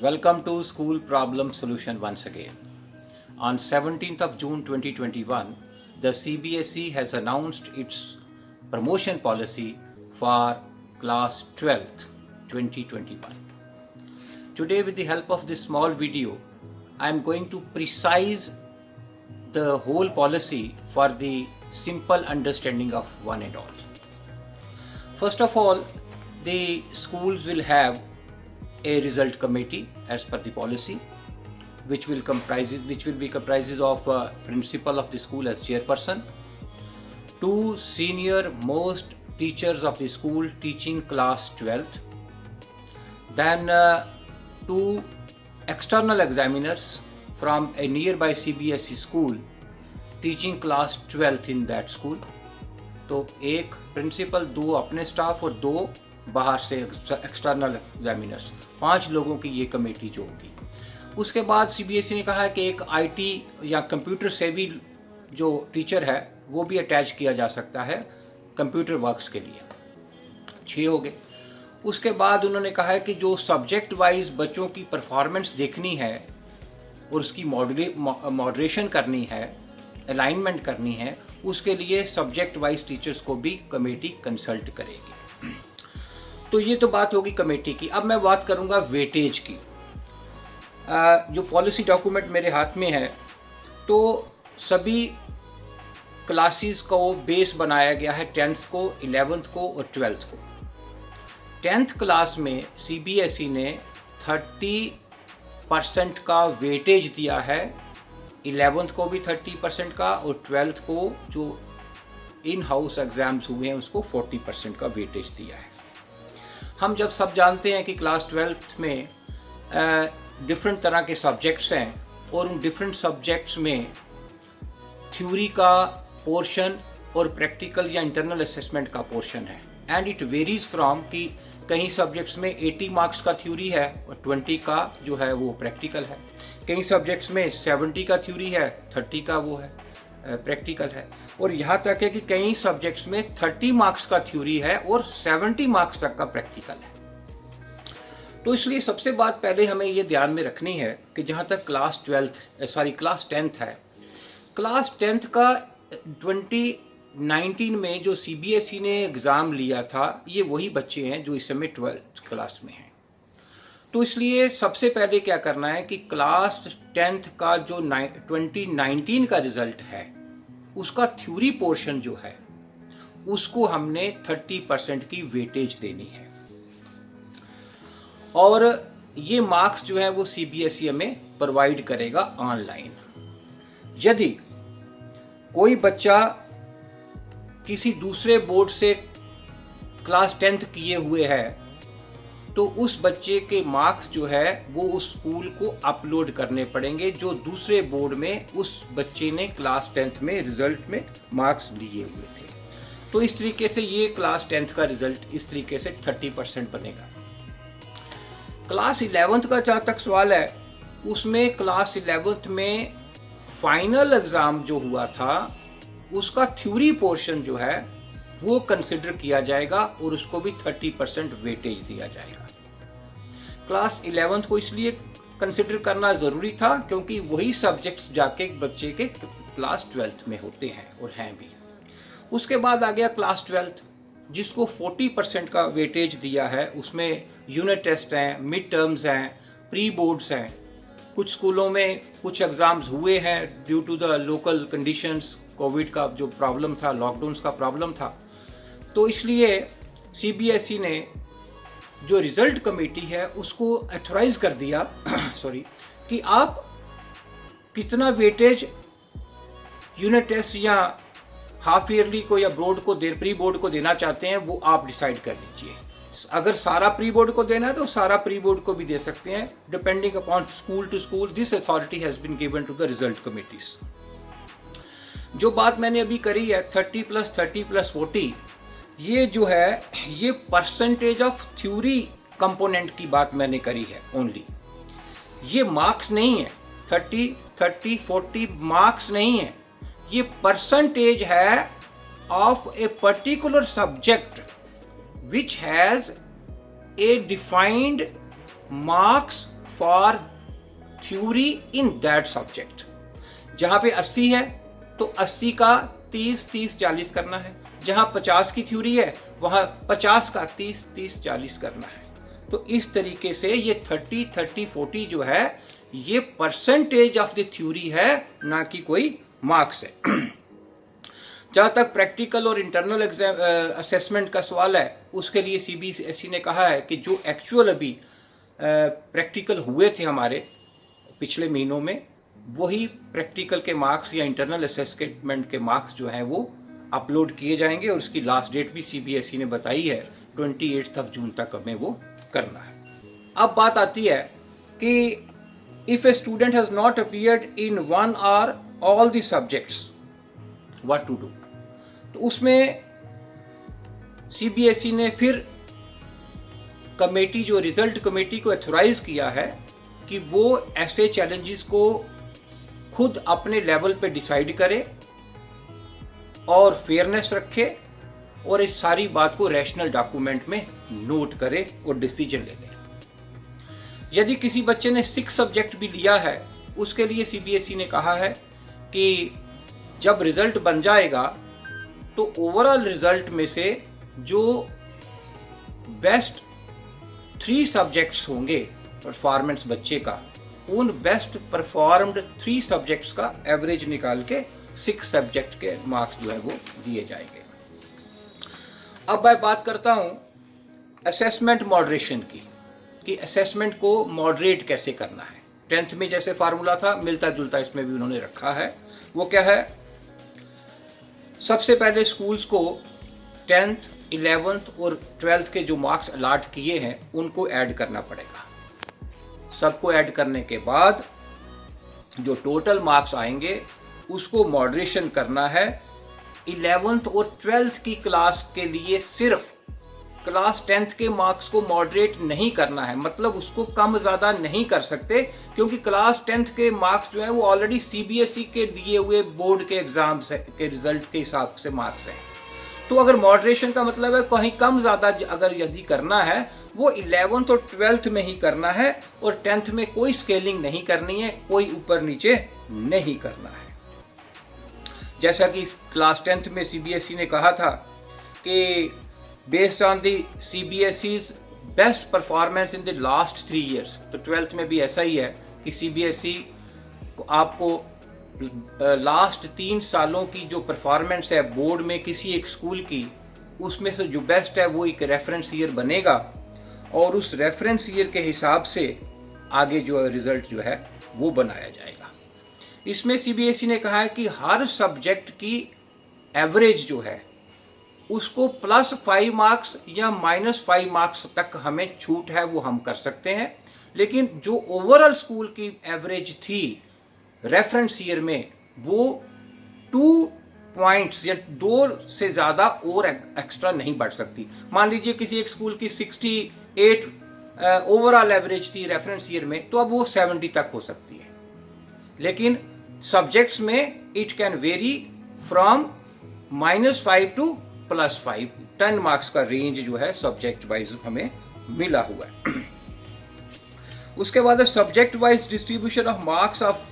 Welcome to School Problem Solution once again. On 17th of June 2021, the CBSE has announced its promotion policy for class 12th 2021. Today, with the help of this small video, I am going to precise the whole policy for the simple understanding of one and all. First of all, the schools will have a result committee as per the policy, which will be comprises of principal of the school as chairperson, two senior most teachers of the school teaching class 12th, then two external examiners from a nearby CBSE school teaching class 12th in that school. तो एक principal, दो अपने staff और दो बाहर से external examiners, 5 लोगों की ये कमेटी जो होगी। उसके बाद सीबीएसई ने कहा है कि एक आईटी या कंप्यूटर सेवी जो टीचर है वो भी अटैच किया जा सकता है कंप्यूटर वर्क्स के लिए। 6 हो गए। उसके बाद उन्होंने कहा है कि जो सब्जेक्ट वाइज बच्चों की परफॉर्मेंस देखनी है और उसकी मॉडरेशन करनी है, अलाइनमेंट करनी है, उसके लिए सब्जेक्ट वाइज टीचर्स को भी कमेटी कंसल्ट करेगी। तो ये तो बात होगी कमेटी की। अब मैं बात करूंगा वेटेज की। जो पॉलिसी डॉक्यूमेंट मेरे हाथ में है, तो सभी क्लासेस को बेस बनाया गया है 10th को, 11th को और 12th को। 10th क्लास में सीबीएसई ने 30% का वेटेज दिया है, 11th को भी 30% का और 12th को जो इन हाउस एग्जाम्स हुए हैं उसको 40% का वेटेज दिया है। हम जब सब जानते हैं कि क्लास 12th में डिफरेंट तरह के सब्जेक्ट्स हैं और उन डिफरेंट सब्जेक्ट्स में थ्योरी का पोर्शन और प्रैक्टिकल या इंटरनल असेसमेंट का पोर्शन है, एंड इट वेरीज फ्रॉम कि कहीं सब्जेक्ट्स में 80 मार्क्स का थ्योरी है और 20 का जो है वो प्रैक्टिकल है, कहीं सब्जेक्ट्स में 70 का थ्योरी है, 30 का वो है प्रैक्टिकल है, और यहाँ तक है कि कई सब्जेक्ट्स में 30 मार्क्स का थ्योरी है और 70 मार्क्स तक का प्रैक्टिकल है। तो इसलिए सबसे बात पहले हमें ये ध्यान में रखनी है कि जहाँ तक क्लास 10th है, क्लास 10th का 2019 में जो सीबीएसई ने एग्ज़ाम लिया था, ये वही बच्चे हैं जो इस समय 12th क्लास में हैं। तो इसलिए सबसे पहले क्या करना है कि क्लास 10th का जो 2019 का रिजल्ट है उसका थ्योरी पोर्शन जो है उसको हमने 30% की वेटेज देनी है, और ये मार्क्स जो है वो सीबीएसई हमें प्रोवाइड करेगा ऑनलाइन। यदि कोई बच्चा किसी दूसरे बोर्ड से क्लास 10th किए हुए है तो उस बच्चे के मार्क्स जो है वो उस स्कूल को अपलोड करने पड़ेंगे जो दूसरे बोर्ड में उस बच्चे ने क्लास 10th में रिजल्ट में मार्क्स लिए हुए थे। तो इस तरीके से ये क्लास 10th का रिजल्ट इस तरीके से 30% बनेगा। क्लास 11th का जहाँ तक सवाल है, उसमें क्लास 11th में फाइनल एग्जाम जो हुआ था उसका थ्योरी पोर्शन जो है वो कंसिडर किया जाएगा और उसको भी 30% वेटेज दिया जाएगा। क्लास 11th को इसलिए कंसिडर करना ज़रूरी था क्योंकि वही सब्जेक्ट्स जाके बच्चे के क्लास 12th में होते हैं और हैं भी। उसके बाद आ गया क्लास 12th जिसको 40% का वेटेज दिया है। उसमें यूनिट टेस्ट हैं, मिड टर्म्स हैं, प्री बोर्ड्स हैं। कुछ स्कूलों में कुछ एग्ज़ाम्स हुए हैं due to the local conditions, Covid का जो प्रॉब्लम था, लॉकडाउन का प्रॉब्लम था। तो इसलिए सीबीएसई ने जो रिजल्ट कमेटी है उसको अथोराइज कर दिया कि आप कितना वेटेज यूनिट टेस्ट या हाफ ईयरली को या प्री बोर्ड को देना चाहते हैं वो आप डिसाइड कर लीजिए। अगर सारा प्री बोर्ड को देना है तो सारा प्री बोर्ड को भी दे सकते हैं, depending upon school to school. This authority has been given to the result committees. जो बात मैंने अभी करी है 30+30+40, ये जो है ये परसेंटेज ऑफ थ्योरी कंपोनेंट की बात मैंने करी है ओनली। ये मार्क्स नहीं है, 30-40 मार्क्स नहीं है, ये परसेंटेज है of a particular subject which has a defined marks for theory in that subject. जहां पे 80 है तो 80 का 30-30-40 करना है, जहां 50 की थ्योरी है वहां 50 का 30-30-40 करना है। तो इस तरीके से ये 30-30-40 जो है ये परसेंटेज ऑफ द थ्योरी है, ना कि कोई मार्क्स है। जहां तक प्रैक्टिकल और इंटरनल एग्जाम असेसमेंट का सवाल है, उसके लिए सीबीएसई ने कहा है कि जो एक्चुअल अभी प्रैक्टिकल हुए थे हमारे पिछले महीनों में, वही प्रैक्टिकल के मार्क्स या इंटरनल असेसमेंट के मार्क्स जो हैं वो अपलोड किए जाएंगे, और उसकी लास्ट डेट भी सीबीएसई ने बताई है 28 जून तक हमें वो करना है। अब बात आती है कि if a student has not appeared in one or all the subjects, what to do. तो उसमें सीबीएसई ने फिर कमेटी, जो रिजल्ट कमेटी को अथोराइज किया है कि वो ऐसे चैलेंजेस को खुद अपने लेवल पे डिसाइड करे और फेयरनेस रखे, और इस सारी बात को रैशनल डॉक्यूमेंट में नोट करे और डिसीजन ले ले। यदि किसी बच्चे ने 6 सब्जेक्ट भी लिया है, उसके लिए सीबीएसई ने कहा है कि जब रिजल्ट बन जाएगा तो ओवरऑल रिजल्ट में से जो बेस्ट 3 सब्जेक्ट्स होंगे परफॉर्मेंस बच्चे का, उन बेस्ट परफॉर्म्ड 3 सब्जेक्ट्स का एवरेज निकाल के 6 सब्जेक्ट के मार्क्स जो है वो दिए जाएंगे। अब मैं बात करता हूं असेसमेंट मॉडरेशन की, कि असेसमेंट को मॉडरेट कैसे करना है। 10th में जैसे फार्मूला था, मिलता जुलता इसमें भी उन्होंने रखा है। वो क्या है? सबसे पहले स्कूल्स को 10th, 11th और 12th के जो मार्क्स अलाट किए हैं उनको ऐड करना पड़ेगा। सबको ऐड करने के बाद जो टोटल मार्क्स आएंगे उसको मॉडरेशन करना है। 11th और 12th की क्लास के लिए सिर्फ क्लास 10th के मार्क्स को मॉडरेट नहीं करना है, मतलब उसको कम ज़्यादा नहीं कर सकते, क्योंकि क्लास 10th के मार्क्स जो है वो ऑलरेडी सीबीएसई के दिए हुए बोर्ड के एग्जाम्स के रिजल्ट के हिसाब से मार्क्स हैं। तो अगर मॉडरेशन का मतलब है कहीं कम ज़्यादा अगर यदि करना है, वो 11th और 12th में ही करना है, और 10th में कोई स्केलिंग नहीं करनी है, कोई ऊपर नीचे नहीं करना है। जैसा कि क्लास 10th में सीबीएसई ने कहा था कि based on the CBSE's best performance in the last 3 years, तो 12th में भी ऐसा ही है कि सीबीएसई को आपको लास्ट 3 सालों की जो परफॉर्मेंस है बोर्ड में किसी एक स्कूल की, उसमें से जो बेस्ट है वो एक रेफरेंस ईयर बनेगा, और उस रेफरेंस ईयर के हिसाब से आगे जो रिजल्ट जो है वो बनाया जाएगा। इसमें सीबीएसई ने कहा है कि हर सब्जेक्ट की एवरेज जो है उसको +5 मार्क्स या -5 मार्क्स तक हमें छूट है वो हम कर सकते हैं, लेकिन जो ओवरऑल स्कूल की एवरेज थी रेफरेंस ईयर में वो 2 पॉइंट्स या 2 से ज़्यादा और एक्स्ट्रा नहीं बढ़ सकती। मान लीजिए किसी एक स्कूल की 68 ओवरऑल एवरेज थी रेफरेंस ईयर में, तो अब वो 70 तक हो सकती है, लेकिन सब्जेक्ट्स में it can vary from -5 to +5। 10 marks का रेंज जो है सब्जेक्ट वाइज हमें मिला हुआ है। उसके बाद subject wise distribution of marks of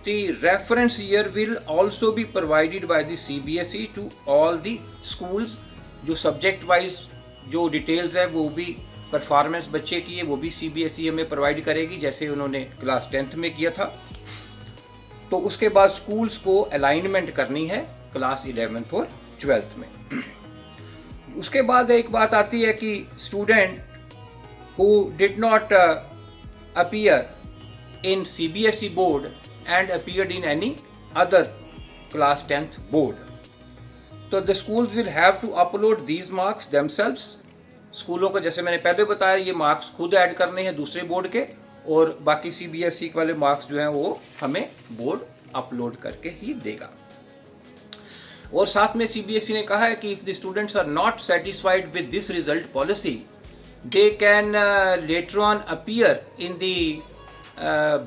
the reference year will also be provided by the CBSE to all the schools. जो सब्जेक्ट वाइज जो डिटेल्स है वो भी परफॉर्मेंस बच्चे की है वो भी सीबीएसई हमें प्रोवाइड करेगी, जैसे उन्होंने क्लास 10th में किया था। तो उसके बाद स्कूल्स को अलाइनमेंट करनी है क्लास 11th और 12th में। उसके बाद एक बात आती है कि student who did not appear in CBSE board and appeared in any other class 10th board, तो the schools will have to upload these marks themselves. स्कूलों को जैसे मैंने पहले बताया ये मार्क्स खुद ऐड करने हैं दूसरे बोर्ड के, और बाकी सीबीएसई वाले मार्क्स जो हैं वो हमें बोर्ड अपलोड करके ही देगा। और साथ में सीबीएसई ने कहा है कि if the students are not satisfied with this result policy they can later on appear in the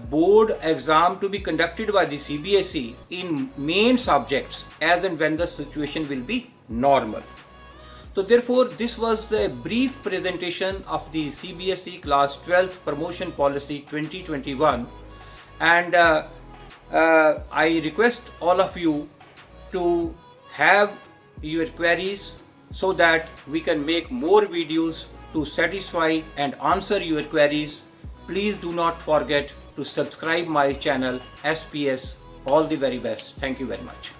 board exam to be conducted by the CBSE in main subjects as and when the situation will be normal. So therefore, this was a brief presentation of the CBSE Class 12th Promotion Policy 2021, and I request all of you to have your queries so that we can make more videos to satisfy and answer your queries. Please do not forget to subscribe my channel SPS. All the very best. Thank you very much.